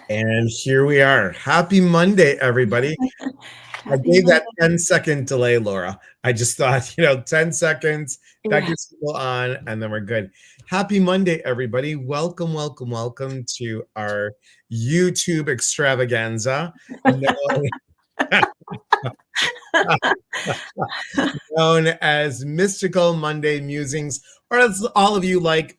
And here we are. Happy Monday, everybody. I gave that 10-second delay, Laura. I just thought, 10 seconds, that gets people on, and then we're good. Happy Monday, everybody. Welcome, welcome, welcome to our YouTube extravaganza. Known as Mystical Monday Musings, or as all of you like,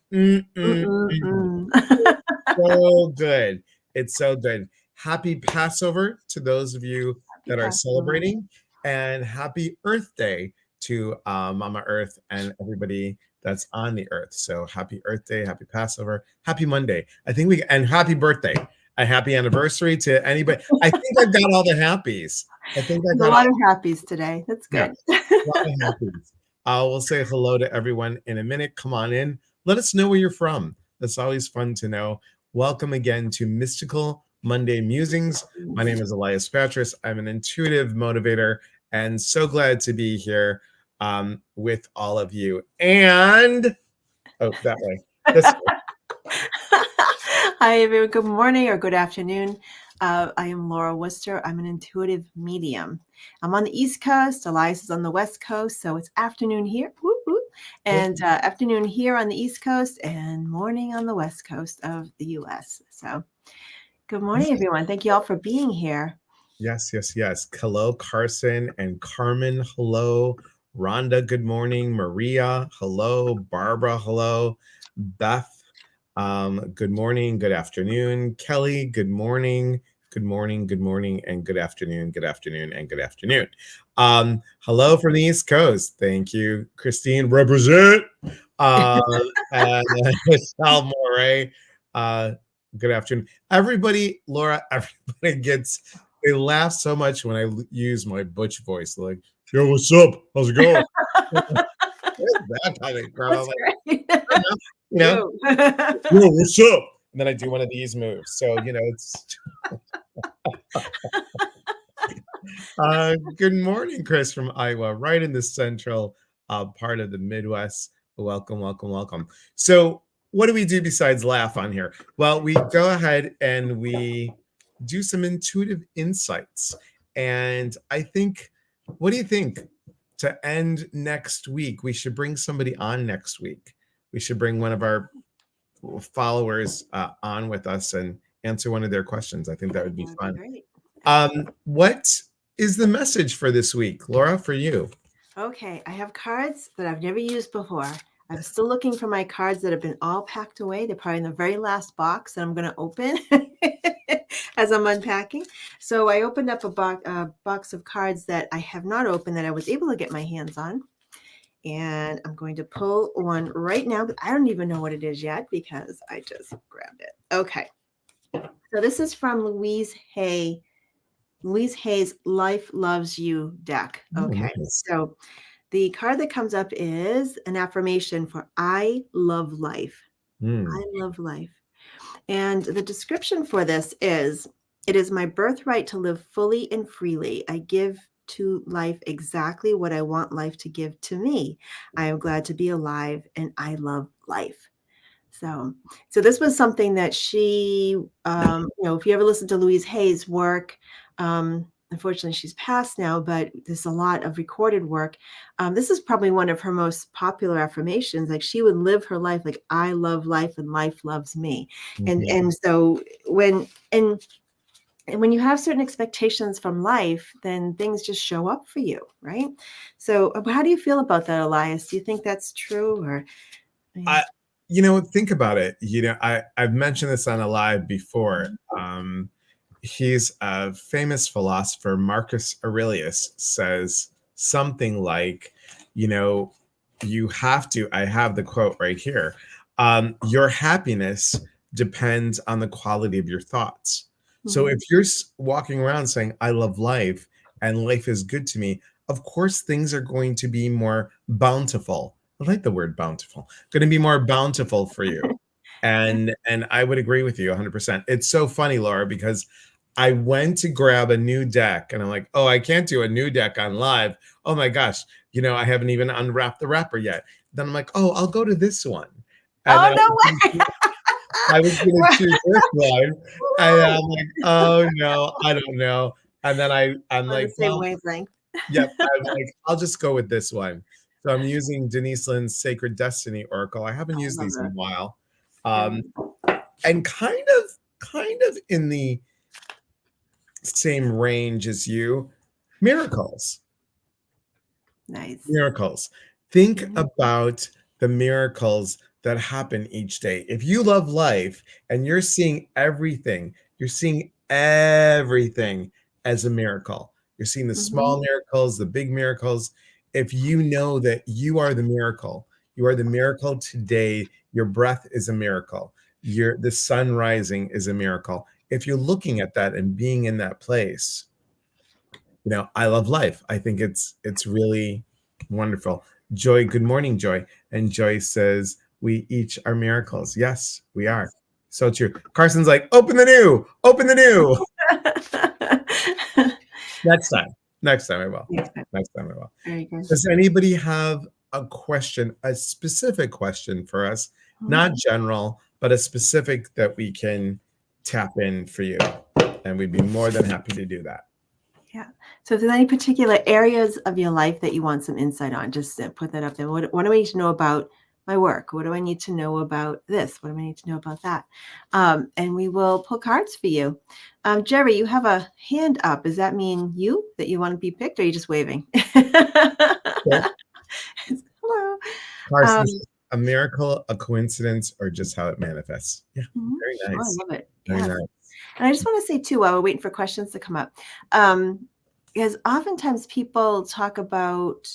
so good. It's so good. Happy Passover to those of you that are celebrating, and happy Earth Day to Mama Earth and everybody that's on the earth. So happy Earth Day, happy Passover, happy Monday. And happy birthday. A happy anniversary to anybody. I think I've got all the happies. I think I got a lot of happies today. That's good. Yeah, a lot of happies. We'll say hello to everyone in a minute. Come on in. Let us know where you're from. That's always fun to know. Welcome again to Mystical Monday Musings. My name is Elias Patras. I'm an intuitive motivator and so glad to be here with all of you. And, that way. This way. Hi, everyone. Good morning or good afternoon. I am Laura Wooster. I'm an intuitive medium. I'm on the East Coast. Elias is on the West Coast. So it's afternoon here. Whoop, whoop. And afternoon here on the East Coast and morning on the West Coast of the U.S. So good morning, everyone. Thank you all for being here. Yes, yes, yes. Hello, Carson and Carmen. Hello. Rhonda, good morning. Maria, hello. Barbara, hello. Beth, good morning, good afternoon. Kelly, good morning. Good morning, good morning, and good afternoon, good afternoon, and good afternoon. Hello from the East Coast. Thank you, Christine. Represent. And Michelle Moray. Good afternoon. Everybody, Laura, everybody they laugh so much when I use my butch voice. They're like, yo, what's up? How's it going? That kind of crap. Yo, what's up? And then I do one of these moves. So, it's good morning, Chris from Iowa, right in the central part of the Midwest. Welcome, welcome, welcome. So what do we do besides laugh on here? Well, we go ahead and we do some intuitive insights. And I think, what do you think? To end next week, we should bring somebody on next week. We should bring one of our followers on with us and answer one of their questions. I think that would be fun. What is the message for this week, Laura, for you? Okay, I have cards that I've never used before. I'm still looking for my cards that have been all packed away. They're probably in the very last box that I'm going to open as I'm unpacking. So I opened up a box of cards that I have not opened that I was able to get my hands on. And I'm going to pull one right now, but I don't even know what it is yet because I just grabbed it. Okay. So this is from Louise Hay's Life Loves You deck. Okay. Oh, nice. So the card that comes up is an affirmation for I love life. I love life. And the description for this is, it is my birthright to live fully and freely. I give to life exactly what I want life to give to me. I am glad to be alive and I love life. So this was something that she, if you ever listen to Louise Hay's work, unfortunately she's passed now, but there's a lot of recorded work. This is probably one of her most popular affirmations. Like, she would live her life like, I love life and life loves me. And so when you have certain expectations from life, then things just show up for you, right? So how do you feel about that, Elias? Do you think that's true? Or think about it. I've mentioned this on a live before. He's a famous philosopher, Marcus Aurelius, says something like, you have to, I have the quote right here, your happiness depends on the quality of your thoughts. So if you're walking around saying, I love life and life is good to me, of course, things are going to be more bountiful. I like the word bountiful. Going to be more bountiful for you. And I would agree with you 100%. It's so funny, Laura, because I went to grab a new deck and I'm like, oh, I can't do a new deck on live. Oh my gosh. I haven't even unwrapped the wrapper yet. Then I'm like, oh, I'll go to this one. And no way. I was gonna choose this one, and I'm like, "Oh, no, I don't know." And then I'm On the like, same "Well," wavelength. yep, I'm like, "I'll just go with this one." So I'm using Denise Linn's Sacred Destiny Oracle. I haven't I used love these in a that. while. Right. Um, and kind of in the same range as you, miracles. Nice. Miracles. Think Mhm. about the miracles that happen each day. If you love life and you're seeing everything as a miracle. You're seeing the Mhm. small miracles, the big miracles. If you know that you are the miracle today, your breath is a miracle. The sun rising is a miracle. If you're looking at that and being in that place, I love life. I think it's really wonderful. Joy, good morning, Joy. And Joy says, we each are miracles. Yes, we are. So true. Carson's like, open the new. Next time. Next time I will. Next time. Next time I will. Very good. Does anybody have a question, a specific question for us? Mhm. Not general, but a specific that we can tap in for you. And we'd be more than happy to do that. Yeah. So if there's any particular areas of your life that you want some insight on, just put that up there. What do I need to know about my work? What do I need to know about this? What do I need to know about that? And we will pull cards for you. Jerry, you have a hand up. Does that mean that you want to be picked, or are you just waving? Okay. Hello. Carson, Um, a miracle, a coincidence, or just how it manifests? Yeah, mhm. very Oh, I nice. love it. Very Yes. nice. And I just want to say too, while we're waiting for questions to come up, because oftentimes people talk about,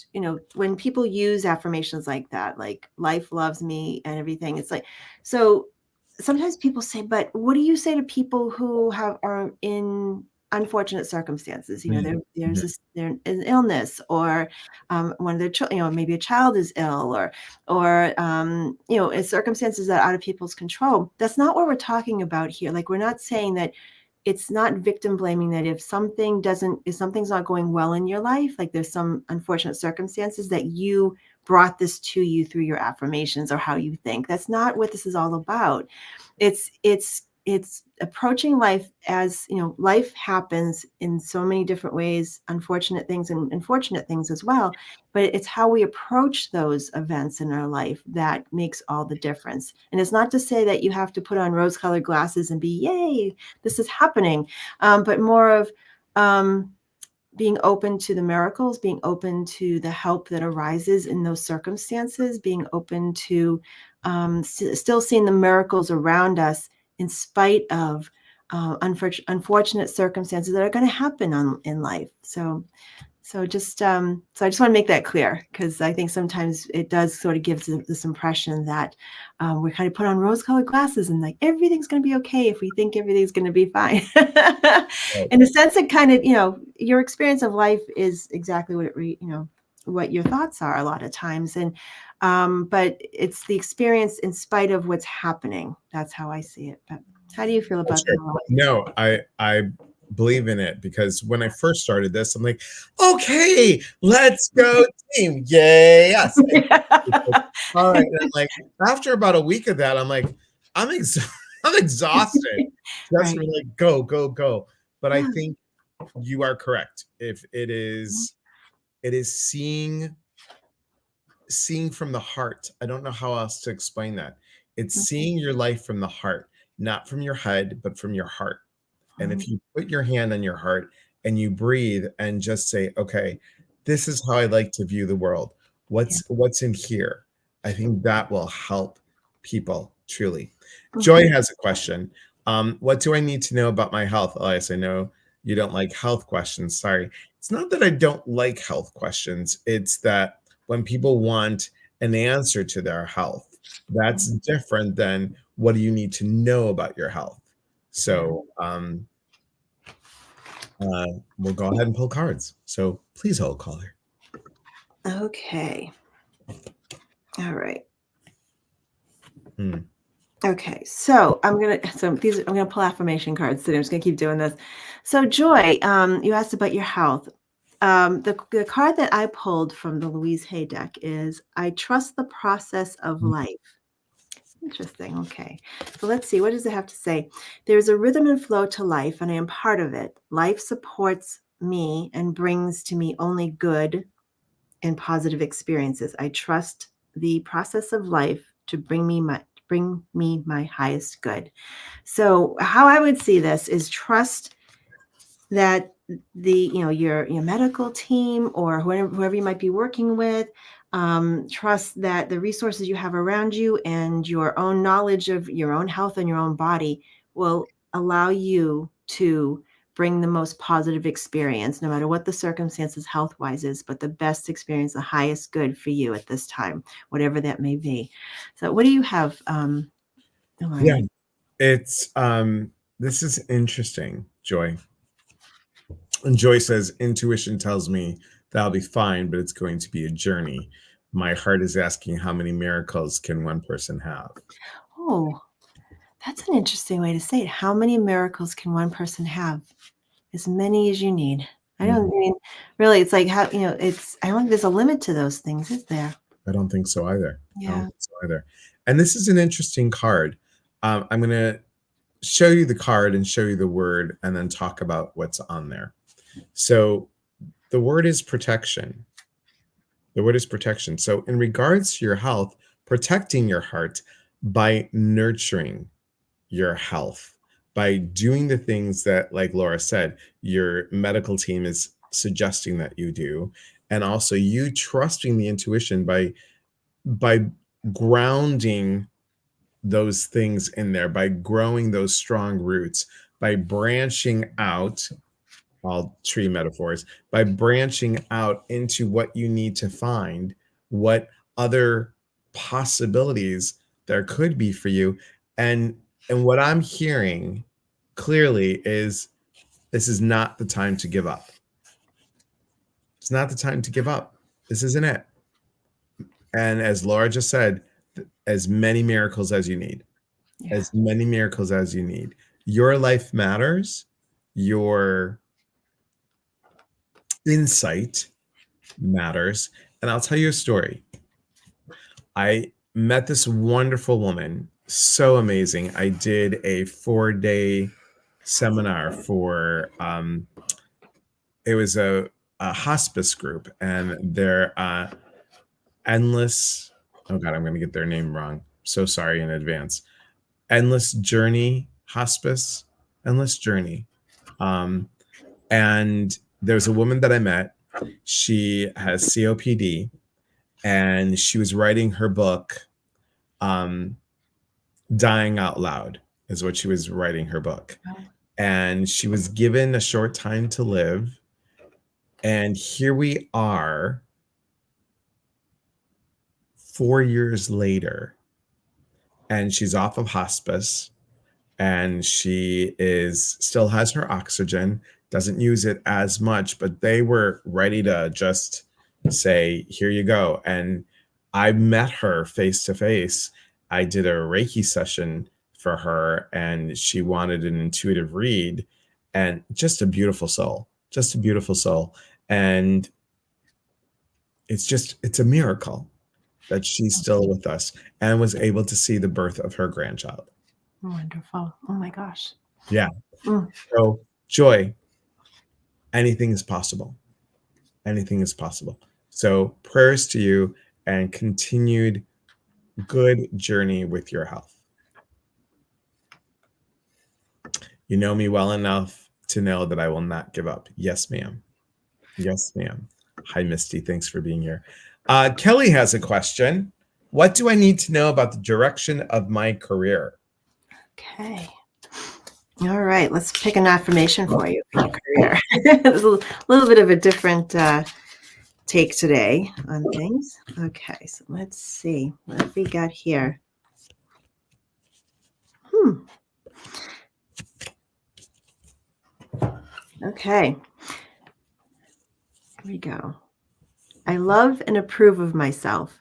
when people use affirmations like that, like life loves me and everything, it's like, so sometimes people say, but what do you say to people who are in unfortunate circumstances? Mm, mhm. There's an illness, or one of their children, maybe a child is ill, or in circumstances that are out of people's control. That's not what we're talking about here. Like, we're not saying that it's not victim blaming, that if something's not going well in your life, like there's some unfortunate circumstances, that you brought this to you through your affirmations or how you think. That's not what this is all about. It's approaching life as, life happens in so many different ways, unfortunate things and fortunate things as well. But it's how we approach those events in our life that makes all the difference. And it's not to say that you have to put on rose-colored glasses and be, yay, this is happening, but more of being open to the miracles, being open to the help that arises in those circumstances, being open to still seeing the miracles around us in spite of unfortunate circumstances that are going to happen in life. So I just want to make that clear, because I think sometimes it does sort of give this impression that we kind of put on rose-colored glasses and like everything's going to be okay if we think everything's going to be fine. Right. In a sense, it kind of, your experience of life is exactly what your thoughts are a lot of times, and but it's the experience in spite of what's happening. That's how I see it. But how do you feel Oh, about sure. that? No, I believe in it because when I first started this, I'm like, okay, let's go team. Yay, yes. All right. And like after about a week of that, I'm like, I'm ex- I'm exhausted. Just Right. for like go. But I Yeah. think you are correct. If it is seeing from the heart. I don't know how else to explain that. It's seeing your life from the heart, not from your head, but from your heart. And Mhm. if you put your hand on your heart and you breathe and just say, okay, this is how I like to view the world. Yeah. What's in here? I think that will help people truly. Joy Mhm. has a question. What do I need to know about my health? Elias, I know you don't like health questions. Sorry. It's not that I don't like health questions. It's that when people want an answer to their health, that's Mhm. different than what do you need to know about your health. Yeah. So we'll go ahead and pull cards. So please hold, caller. Okay. All right. Hmm. Okay. So I'm gonna pull affirmation cards today. I'm just gonna keep doing this. So Joy, you asked about your health. The card that I pulled from the Louise Hay deck is I trust the process of life. Interesting. Okay. So let's see. What does it have to say? There's a rhythm and flow to life, and I am part of it. Life supports me and brings to me only good and positive experiences. I trust the process of life to bring me my highest good. So how I would see this is trust that your medical team or whoever you might be working with, trust that the resources you have around you and your own knowledge of your own health and your own body will allow you to bring the most positive experience, no matter what the circumstances health wise is, but the best experience, the highest good for you at this time, whatever that may be. So what do you have, Yeah, Lauren? it's this is interesting, Joy. And Joy says, intuition tells me that I'll be fine, but it's going to be a journey. My heart is asking, how many miracles can one person have? Oh, that's an interesting way to say it. How many miracles can one person have? As many as you need. I don't Mhm. mean really, it's like how, I don't think there's a limit to those things, is there? I don't think so either. I don't Yeah. think so either. And this is an interesting card. I'm going to show you the card and show you the word and then talk about what's on there. So the word is protection. The word is protection. So, in regards to your health, protecting your heart by nurturing your health, by doing the things that, like Laura said, your medical team is suggesting that you do, and also you trusting the intuition by grounding those things in there, by growing those strong roots, by branching out, all tree metaphors, by branching out into what you need to find, what other possibilities there could be for you. And what I'm hearing clearly is this is not the time to give up. It's not the time to give up. This isn't it. And as Laura just said, as many miracles as you need, Yeah. as many miracles as you need. Your life matters. Your insight matters. And I'll tell you a story. I met this wonderful woman, so amazing. I did a 4-day seminar for it was a hospice group, and they're endless. Oh God, I'm going to get their name wrong. So sorry in advance. Endless Journey Hospice, Endless Journey. Um, and there's a woman that I met. She has COPD, and she was writing her book. Dying Out Loud is what she was writing her book. And she was given a short time to live. And here we are 4 years later, and she's off of hospice, and she is still has her oxygen, doesn't use it as much, but they were ready to just say, here you go. And I met her face to face. I did a Reiki session for her, and she wanted an intuitive read, and just a beautiful soul, just a beautiful soul. And it's a miracle that she's still with us and was able to see the birth of her grandchild. Wonderful. Oh my gosh. Yeah. Mm. So, Joy, anything is possible. Anything is possible. So, prayers to you and continued good journey with your health. You know me well enough to know that I will not give up. Yes, ma'am. Yes, ma'am. Hi, Misty. Thanks for being here. Kelly has a question. What do I need to know about the direction of my career? Okay. All right. Let's pick an affirmation for you for your career. It's a little bit of a different take today on things. Okay. So let's see what have we got here. Okay. Here we go. I love and approve of myself.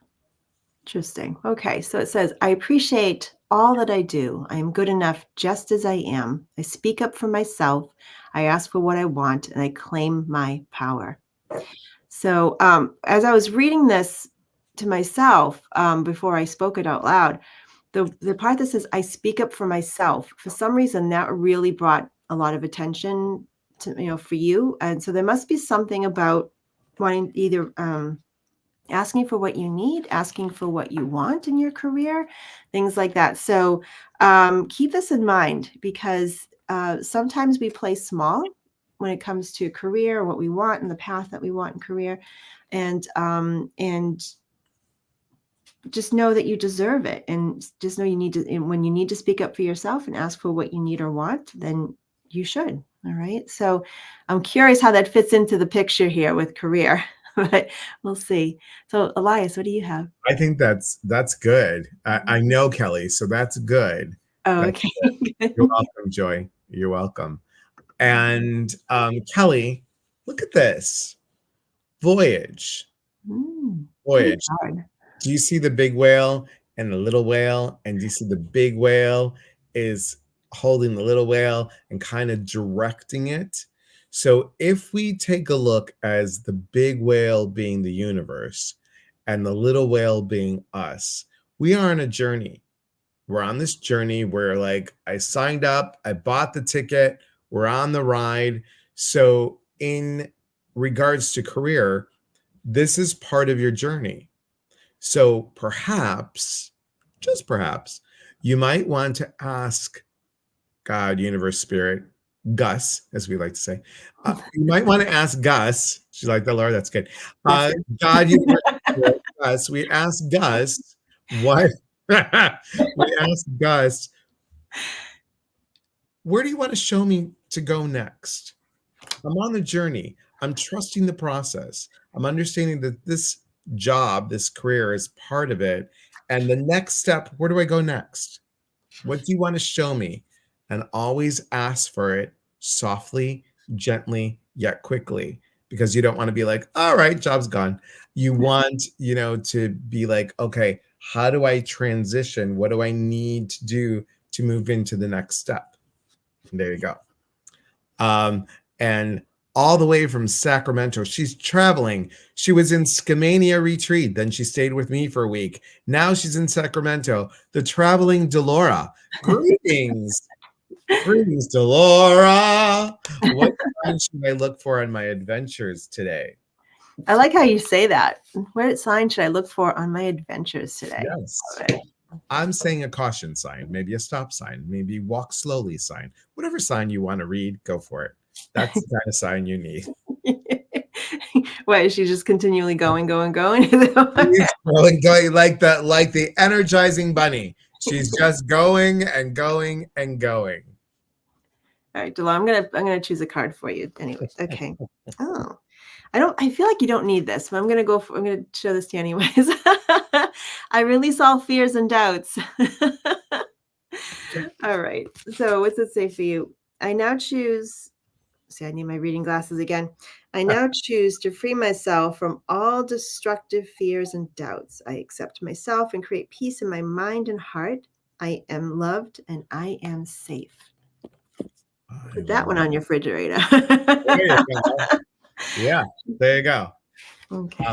Interesting. Okay. So it says, I appreciate all that I do. I am good enough just as I am. I speak up for myself. I ask for what I want and I claim my power. So as I was reading this to myself before I spoke it out loud, the part that says, I speak up for myself, for some reason, that really brought a lot of attention to, for you. And so there must be something about wanting either asking for what you need, asking for what you want in your career, things like that. So keep this in mind, because sometimes we play small when it comes to career, what we want and the path that we want in career. And just know that you deserve it, and just know you need to, and when you need to speak up for yourself and ask for what you need or want, then you should. All right. So I'm curious how that fits into the picture here with career, but we'll see. So Elias, what do you have? I think that's good. I know Kelly, so that's good. Oh, That's okay. good. You're welcome, Joy. You're welcome. And Kelly, look at this. Voyage. Voyage. Do you see the big whale and the little whale? And do you see the big whale is holding the little whale and kind of directing it? So if we take a look as the big whale being the universe and the little whale being us, we are on a journey. We're on this journey where, like, I signed up, I bought the ticket, we're on the ride. So in regards to career, this is part of your journey. So perhaps, just perhaps, you might want to ask God, universe, spirit, Gus, as we like to say. You might want to ask Gus. She's like, that, Laura, that's good. God, universe, spirit, Gus. We ask Gus what. We ask Gus, where do you want to show me to go next? I'm on the journey. I'm trusting the process. I'm understanding that this job, this career is part of it. And the next step, where do I go next? What do you want to show me? And always ask for it softly, gently, yet quickly, because you don't want to be like, all right, job's gone. You want, to be like, okay, how do I transition? What do I need to do to move into the next step? And there you go. And all the way from Sacramento. She's traveling. She was in Skamania Retreat. Then she stayed with me for a week. Now she's in Sacramento. The traveling Delora. Greetings. Greetings, Delora. What sign should I look for on my adventures today? I like how you say that. What sign should I look for on my adventures today? Yes. I'm saying a caution sign, maybe a stop sign, maybe walk slowly sign. Whatever sign you want to read, go for it. That's the kind of sign you need. Why is she just continually going? She's going like the energizing bunny. She's just going and going and going. All right, Delon, I'm gonna choose a card for you. Anyway, okay. Oh, I feel like you don't need this, but I'm gonna show this to you anyways. I release all fears and doubts. All right. So what's it say for you? I now choose. See, I need my reading glasses again. I now choose to free myself from all destructive fears and doubts. I accept myself and create peace in my mind and heart. I am loved and I am safe. Put that one on your refrigerator. There you go. Yeah, there you go. Okay.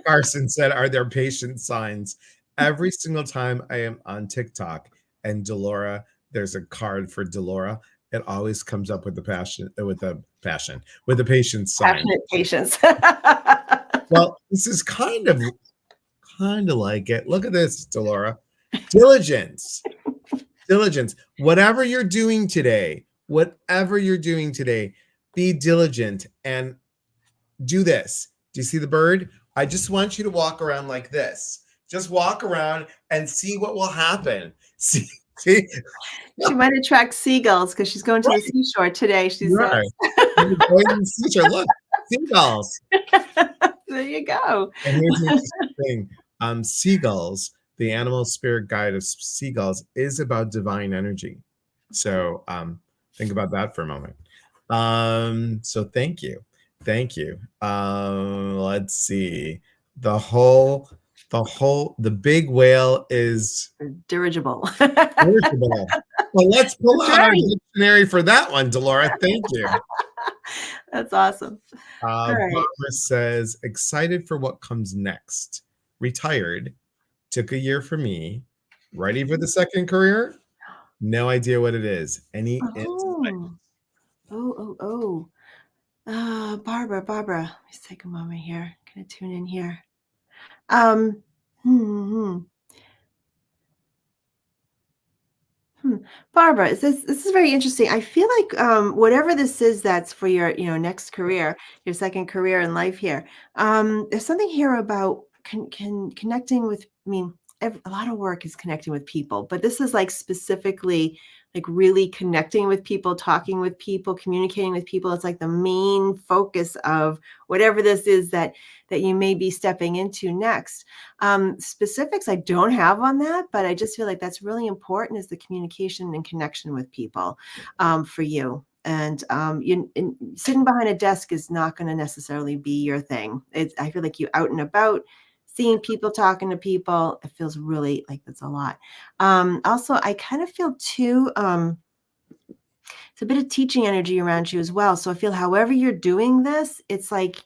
Carson said, are there patient signs? Every single time I am on TikTok and Delora, there's a card for Delora. It always comes up with the patience sign. Passionate patience. Well, this is kind of like it. Look at this, Delora. Diligence. Diligence. Whatever you're doing today, be diligent and do this. Do you see the bird? I just want you to walk around like this. Just walk around and see what will happen. See? She might attract seagulls because she's going to the seashore today. She says. Look, seagulls. There you go. And here's the interesting thing. Seagulls, the animal spirit guide of seagulls, is about divine energy. So think about that for a moment. So thank you. Let's see. The big whale is dirigible. Well, let's pull out our dictionary for that one, Delora. Thank you. That's awesome. Barbara says, excited for what comes next. Retired. Took a year for me. Ready for the second career? No idea what it is. Any insight? Barbara, let me take a moment here. Gonna tune in here. Um, hmm, hmm. Barbara, this is very interesting. I feel like whatever this is that's for your next career, your second career in life here. There's something here about connecting with. I mean, a lot of work is connecting with people, but this is like specifically like really connecting with people, talking with people, communicating with people. It's like the main focus of whatever this is that you may be stepping into next. Specifics I don't have on that, but I just feel like that's really important, is the communication and connection with people for you. And sitting behind a desk is not going to necessarily be your thing. I feel like you out and about, seeing people, talking to people. It feels really like that's a lot. Also, I kind of feel too. It's a bit of teaching energy around you as well. So I feel however you're doing this, it's like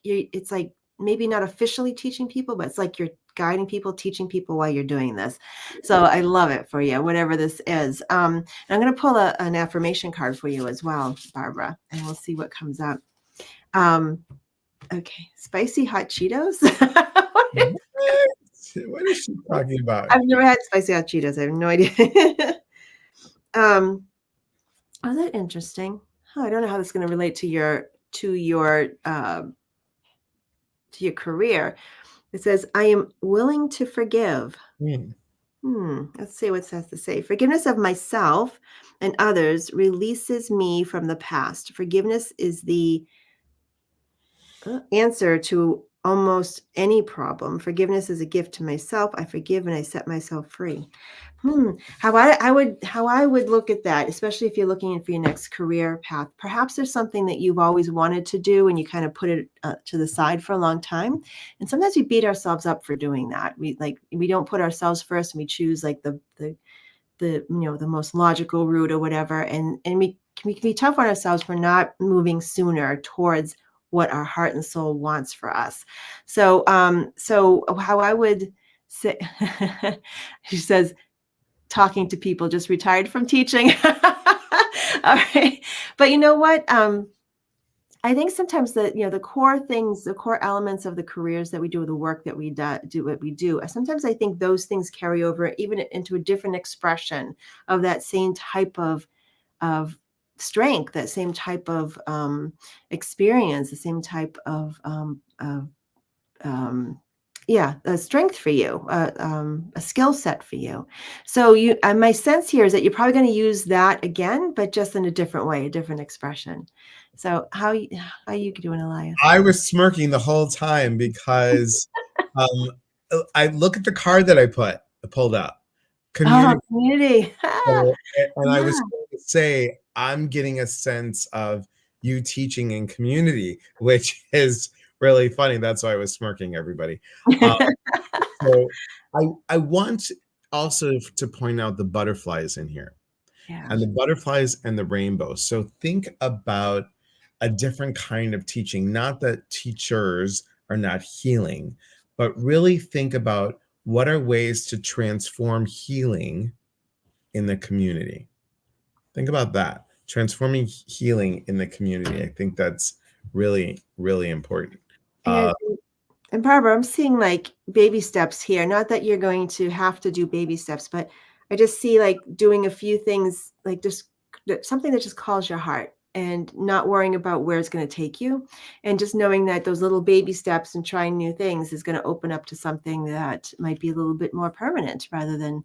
maybe not officially teaching people, but it's like you're guiding people, teaching people while you're doing this. So I love it for you, whatever this is. And I'm going to pull an affirmation card for you as well, Barbara, and we'll see what comes up. Okay, spicy hot Cheetos. What is she talking about? I've never had spicy hot Cheetos. I have no idea. Oh, that's interesting. I don't know how this is going to relate to your career. It says, I am willing to forgive. Let's see what it has to say. Forgiveness of myself and others releases me from the past. Forgiveness is the answer to almost any problem. Forgiveness is a gift to myself. I forgive and I set myself free. How I would look at that, especially if you're looking for your next career path. Perhaps there's something that you've always wanted to do and you kind of put it to the side for a long time. And sometimes we beat ourselves up for doing that. We don't put ourselves first, and we choose like the most logical route or whatever. And we can be tough on ourselves for not moving sooner towards what our heart and soul wants for us. So how I would say, she says, talking to people, just retired from teaching. All right. But you know what? I think sometimes the core things, the core elements of the careers that we do, the work that we do, what we do, sometimes I think those things carry over even into a different expression of that same type of strength, that same type of experience, the same type of a strength for you, a skill set for you. So my sense here is that you're probably going to use that again, but just in a different way, a different expression. So how are you doing, Elias? I was smirking the whole time because I look at the card that I pulled up. Community. Community. And I was going to say, I'm getting a sense of you teaching in community, which is really funny. That's why I was smirking, everybody. So I want also to point out the butterflies in here. Yeah. And the butterflies and the rainbow. So think about a different kind of teaching, not that teachers are not healing, but really think about what are ways to transform healing in the community. Think about that. Transforming healing in the community. I think that's really, really important. And Barbara, I'm seeing like baby steps here. Not that you're going to have to do baby steps, but I just see like doing a few things, like just something that just calls your heart, and not worrying about where it's going to take you, and just knowing that those little baby steps and trying new things is going to open up to something that might be a little bit more permanent rather than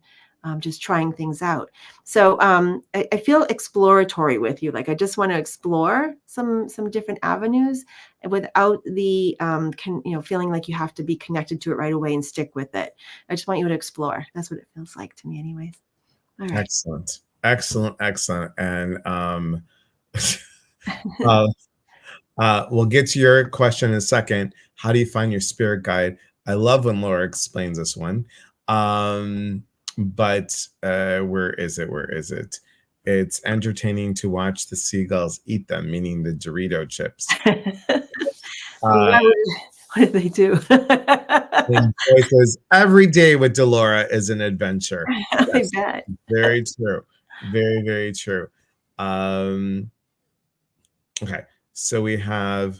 just trying things out. So I feel exploratory with you. Like I just want to explore some different avenues without the feeling like you have to be connected to it right away and stick with it. I just want you to explore. That's what it feels like to me, anyways. All right. Excellent. And we'll get to your question in a second. How do you find your spirit guide? I love when Laura explains this one. But where is it? It's entertaining to watch the seagulls eat them, meaning the Dorito chips. What did they do? And Joy says, every day with Delora is an adventure. I Yes, bet. very true. Very, very true. Um, okay, so we have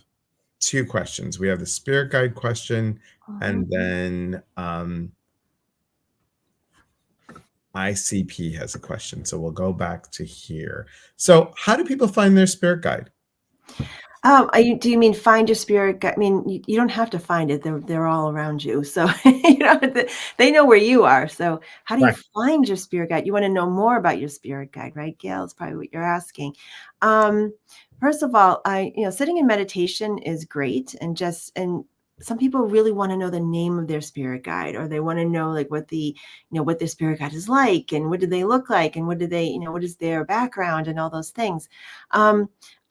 two questions. We have the spirit guide question, and then ICP has a question. So we'll go back to here. So how do people find their spirit guide? Do you mean find your spirit guide? I mean, you don't have to find it. They're all around you. So, you know, they know where you are. So how do you Right. find your spirit guide? You want to know more about your spirit guide, right, Gail? Is probably what you're asking. Um, First of all, sitting in meditation is great, and some people really want to know the name of their spirit guide, or they want to know like what their spirit guide is like, and what do they look like, and what is their background, and all those things.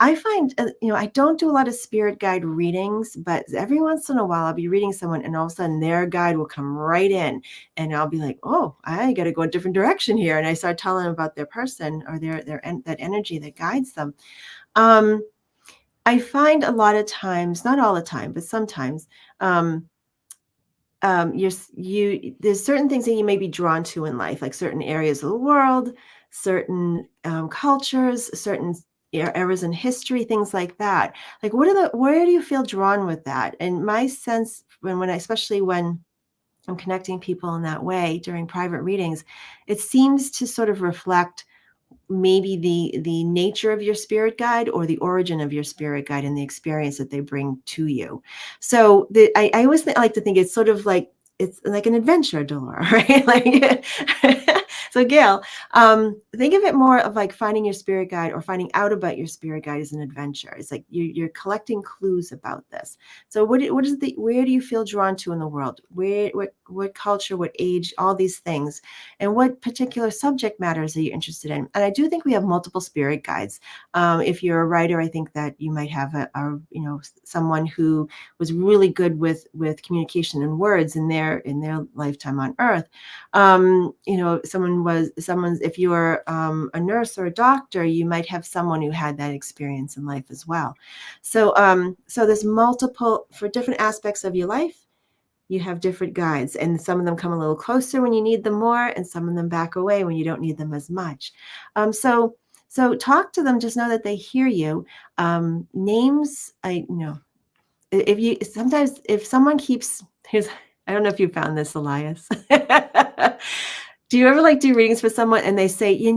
I find, I don't do a lot of spirit guide readings, but every once in a while I'll be reading someone and all of a sudden their guide will come right in and I'll be like, oh, I got to go a different direction here. And I start telling them about their person or that energy that guides them. Um, I find a lot of times, not all the time, but sometimes, there's certain things that you may be drawn to in life, like certain areas of the world, certain cultures, certain eras in history, things like that. Like, where do you feel drawn with that? And my sense especially when I'm connecting people in that way during private readings, it seems to sort of reflect maybe the nature of your spirit guide or the origin of your spirit guide and the experience that they bring to you. So I always like to think it's sort of like it's like an adventure, Delora, right? Like, so Gail, think of it more of like finding your spirit guide or finding out about your spirit guide as an adventure. It's like you're collecting clues about this. So where do you feel drawn to in the world? What culture, what age, all these things, and what particular subject matters are you interested in? And I do think we have multiple spirit guides. If you're a writer, I think that you might have someone who was really good with communication and words in their lifetime on Earth. If you're a nurse or a doctor, you might have someone who had that experience in life as well. So there's multiple for different aspects of your life. You have different guides, and some of them come a little closer when you need them more, and some of them back away when you don't need them as much. So talk to them. Just know that they hear you. Names, if someone keeps I don't know if you found this, Elias. Do you ever do readings for someone and they say, and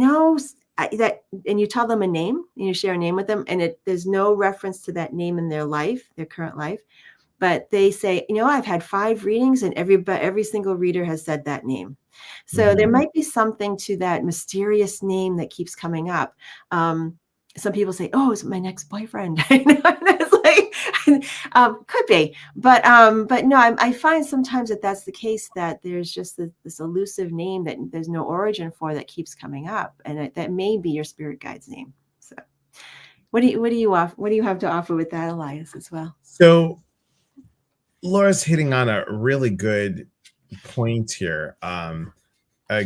you tell them a name and you share a name with them, and there's no reference to that name in their life, their current life, but they say, I've had 5 readings and every single reader has said that name. So there might be something to that mysterious name that keeps coming up. Some people say, oh, it's my next boyfriend. It's like, could be, but no, I find sometimes that's the case, that there's just this elusive name that there's no origin for that keeps coming up, and that may be your spirit guide's name. So what do you have to offer with that, Elias, as well? So Laura's hitting on a really good point here.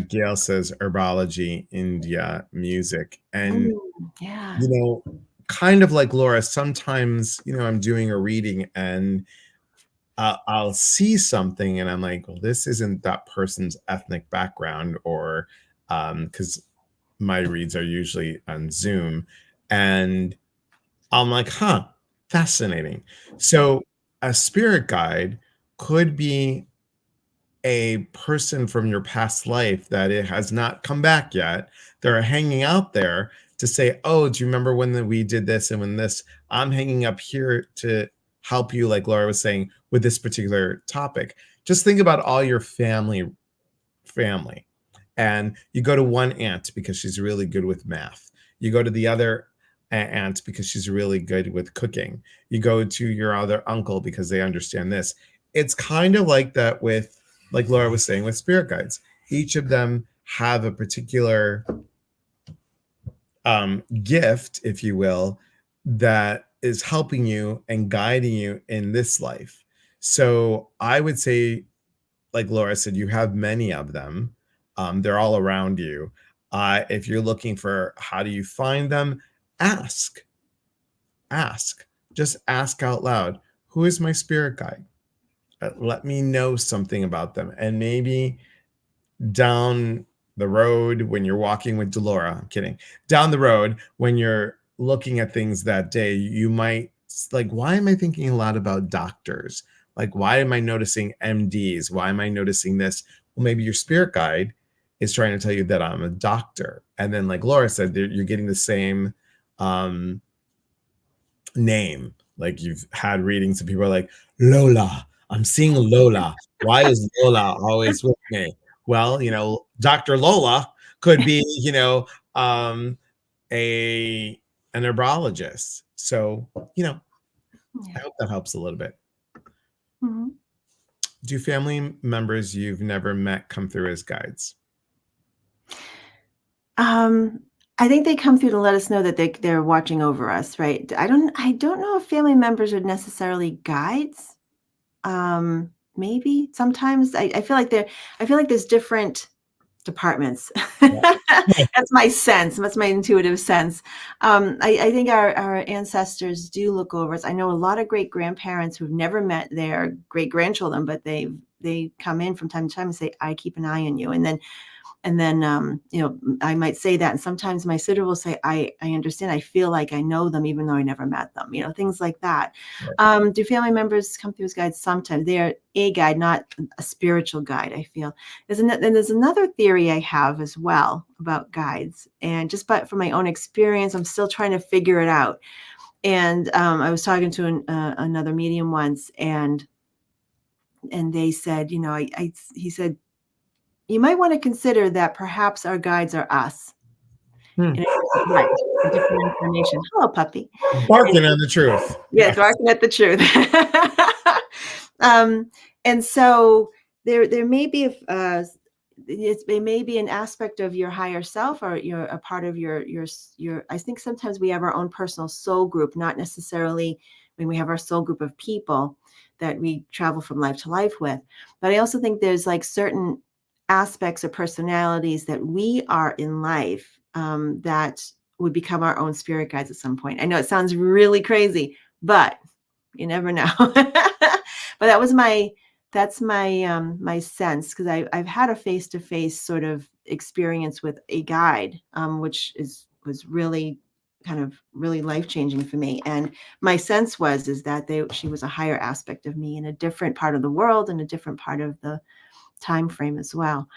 Gail says herbology, India, music. And, Yeah. kind of like Laura, sometimes, I'm doing a reading and I'll see something and I'm like, well, this isn't that person's ethnic background, or because my reads are usually on Zoom. And I'm like, huh, fascinating. So a spirit guide could be a person from your past life that it has not come back yet. They're hanging out there to say, oh, do you remember when we did this and when this? I'm hanging up here to help you, like Laura was saying, with this particular topic. Just think about all your family, and you go to one aunt because she's really good with math. You go to the other aunt because she's really good with cooking. You go to your other uncle because they understand this. It's kind of like that with, like Laura was saying, with spirit guides. Each of them have a particular gift, if you will, that is helping you and guiding you in this life. So I would say, like Laura said, you have many of them. They're all around you. If you're looking for how do you find them, ask. Ask. Just ask out loud. Who is my spirit guide? let me know something about them. And maybe down the road when you're walking with Delora, I'm kidding, down the road when you're looking at things that day, you might like, why am I thinking a lot about doctors? Like, why am I noticing MDs? Why am I noticing this? Well, maybe your spirit guide is trying to tell you that I'm a doctor. And then, like Laura said, you're getting the same name. Like, you've had readings and people are like, Lola, I'm seeing Lola. Why is Lola always with me? Well, Dr. Lola could be, a an herbologist. So, I hope that helps a little bit. Mm-hmm. Do family members you've never met come through as guides? I think they come through to let us know that they're watching over us, right? I don't know if family members are necessarily guides. Maybe sometimes I feel like there's different departments. That's my sense. That's my intuitive sense. I think our ancestors do look over us. I know a lot of great grandparents who've never met their great grandchildren, but they come in from time to time and say, "I keep an eye on you," and then I might say that, and sometimes my sitter will say, I understand, I feel like I know them even though I never met them, things like that. Right. Do family members come through as guides? Sometimes they are a guide, not a spiritual guide, I feel. There's another theory I have as well about guides, and just from my own experience, I'm still trying to figure it out. And I was talking to another medium once, and they said, he said, you might want to consider that perhaps our guides are us. In a different incarnation. Hello, puppy. Barking on the truth. Yes, barking at the truth. And so there may be it may be an aspect of your higher self, or you're a part of your. I think sometimes we have our own personal soul group, not necessarily when we have our soul group of people that we travel from life to life with. But I also think there's like certain aspects or personalities that we are in life that would become our own spirit guides at some point. I know it sounds really crazy, but you never know. But that's my sense, because I've had a face-to-face sort of experience with a guide, which was really kind of really life-changing for me. And my sense is that she was a higher aspect of me in a different part of the world and a different part of the time frame as well.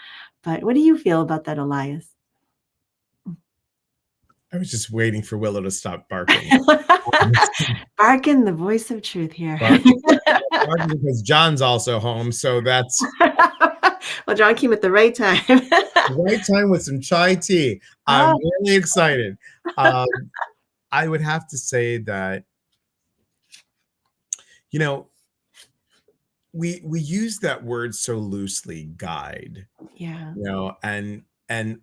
But what do you feel about that, Elias? I was just waiting for Willow to stop barking. Barking, the voice of truth here. Barking because John's also home, so that's well, John came at the right time. The right time with some chai tea. I'm really excited. I would have to say that, we use that word so loosely, guide. Yeah. And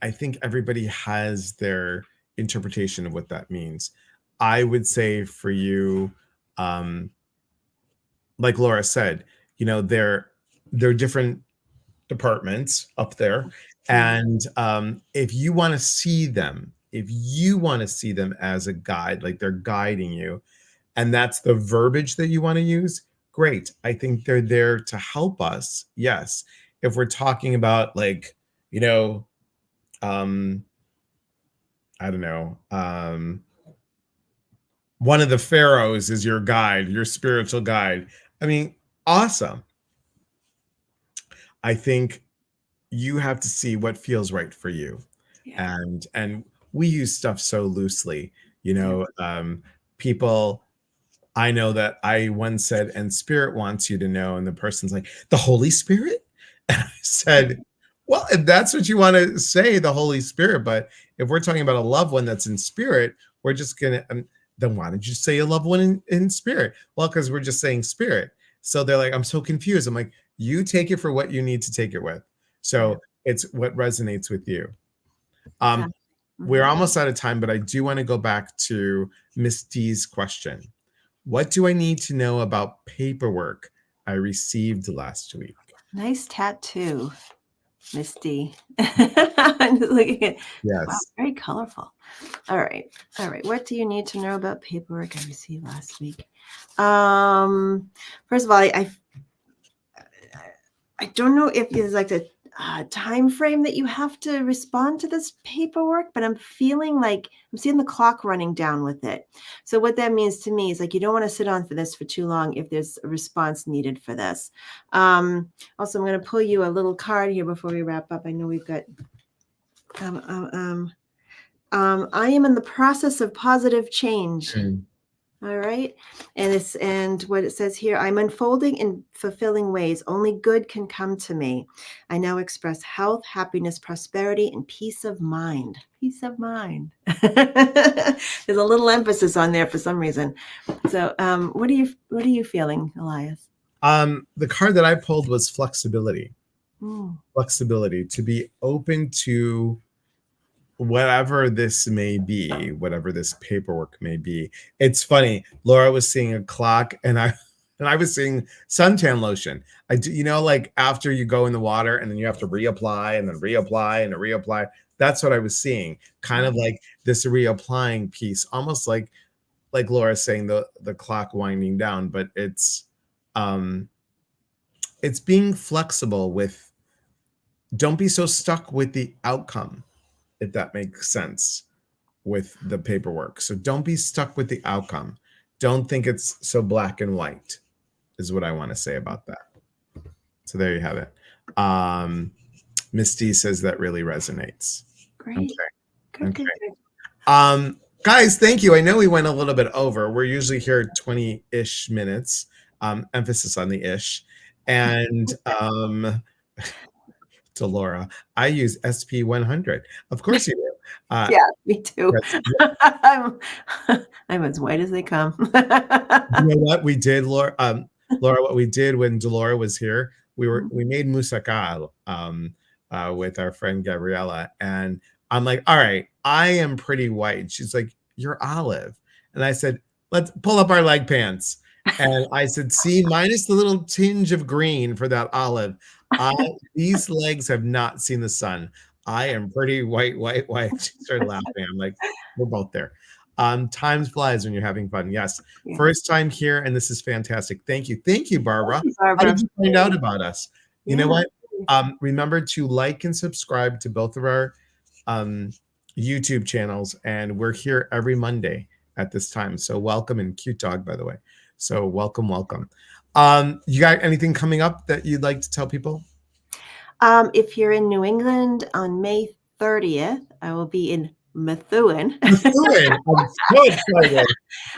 I think everybody has their interpretation of what that means. I would say for you, like Laura said, they're different departments up there. And if you want to see them as a guide, like they're guiding you, and that's the verbiage that you want to use, great. I think they're there to help us. Yes. If we're talking about like, I don't know, one of the pharaohs is your guide, your spiritual guide. I mean, awesome. I think you have to see what feels right for you. Yeah. And we use stuff so loosely, people. I know that I once said, and spirit wants you to know, and the person's like, the Holy Spirit? And I said, well, if that's what you want to say, the Holy Spirit, but if we're talking about a loved one that's in spirit, we're just going to, then why did you say a loved one in spirit? Well, because we're just saying spirit. So they're like, I'm so confused. I'm like, you take it for what you need to take it with. So it's what resonates with you. We're almost out of time, but I do want to go back to Miss D's question. What do I need to know about paperwork I received last week? Nice tattoo, Miss D. I'm just looking at, yes. Wow, very colorful. All right. What do you need to know about paperwork I received last week? First of all, I don't know if there's like a time frame that you have to respond to this paperwork, but I'm feeling like I'm seeing the clock running down with it. So what that means to me is like you don't want to sit on for this for too long if there's a response needed for this. Also, I'm going to pull you a little card here before we wrap up. I know we've got. I am in the process of positive change. All right. And what it says here, I'm unfolding in fulfilling ways. Only good can come to me. I now express health, happiness, prosperity, and peace of mind. Peace of mind. There's a little emphasis on there for some reason. So what are you feeling, Elias? The card that I pulled was flexibility. Flexibility, to be open to whatever this may be, whatever this paperwork may be. It's funny. Laura was seeing a clock, and I was seeing suntan lotion. I do, like after you go in the water and then you have to reapply and then reapply and reapply. That's what I was seeing. Kind of like this reapplying piece, almost like Laura saying the clock winding down, but it's being flexible with. Don't be so stuck with the outcome, if that makes sense, with the paperwork. So don't be stuck with the outcome. Don't think it's so black and white, is what I want to say about that. So there you have it. Misty says that really resonates. Great. Okay. Good. Guys, thank you. I know we went a little bit over. We're usually here 20-ish minutes. Emphasis on the ish. And to Laura, I use SP100. Of course you do. Yeah, me too. I'm as white as they come. You know what we did, Laura? Laura, what we did when Delora was here, we made moussaka with our friend Gabriella, and I'm like, all right, I am pretty white. She's like, you're olive, and I said, let's pull up our leg pants. And I said, see, minus the little tinge of green for that olive. These legs have not seen the sun. I am pretty white. She started laughing. I'm like, we're both there. Time flies when you're having fun. Yes. Yeah. First time here, and this is fantastic. Thank you. Thank you, Barbara. How did you find out about us? You know what? Remember to like and subscribe to both of our YouTube channels. And we're here every Monday at this time. So welcome, and cute dog, by the way. So welcome. You got anything coming up that you'd like to tell people? If you're in New England on May 30th, I will be in Methuen. I'm so excited.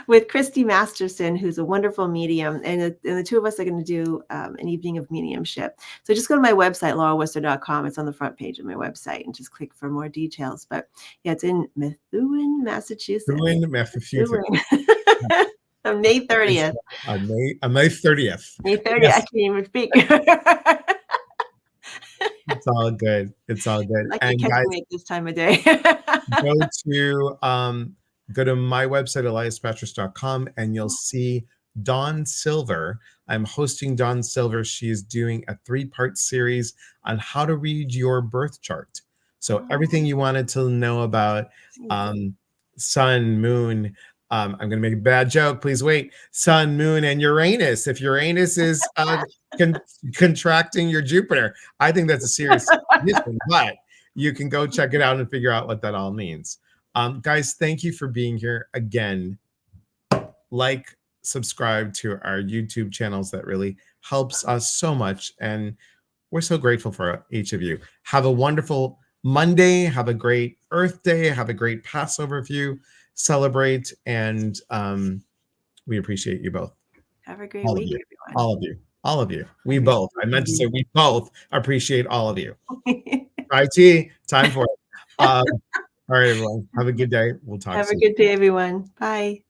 With Christy Masterson, who's a wonderful medium. And the two of us are going to do an evening of mediumship. So just go to my website, laurawooster.com. It's on the front page of my website, and just click for more details. But yeah, it's in Methuen, Massachusetts. On May 30th. On May 30th. May 30th. Yes. I can't even speak. It's all good. And guys, this time of day. go to my website, eliaspatras.com, and you'll see Dawn Silver. I'm hosting Dawn Silver. She is doing a 3-part series on how to read your birth chart. So everything you wanted to know about sun, moon. I'm going to make a bad joke. Please wait. Sun, moon, and Uranus. If Uranus is contracting your Jupiter, I think that's a serious issue, but you can go check it out and figure out what that all means. Guys, thank you for being here again. Like, subscribe to our YouTube channels. That really helps us so much. And we're so grateful for each of you. Have a wonderful Monday. Have a great Earth Day. Have a great Passover if you celebrate, and we appreciate you both. Have a great week, everyone. All of you. We both. I meant to say we both appreciate all of you. IT, time for it. All right, everyone. Have a good day. We'll talk soon. Have a good day, everyone. Bye.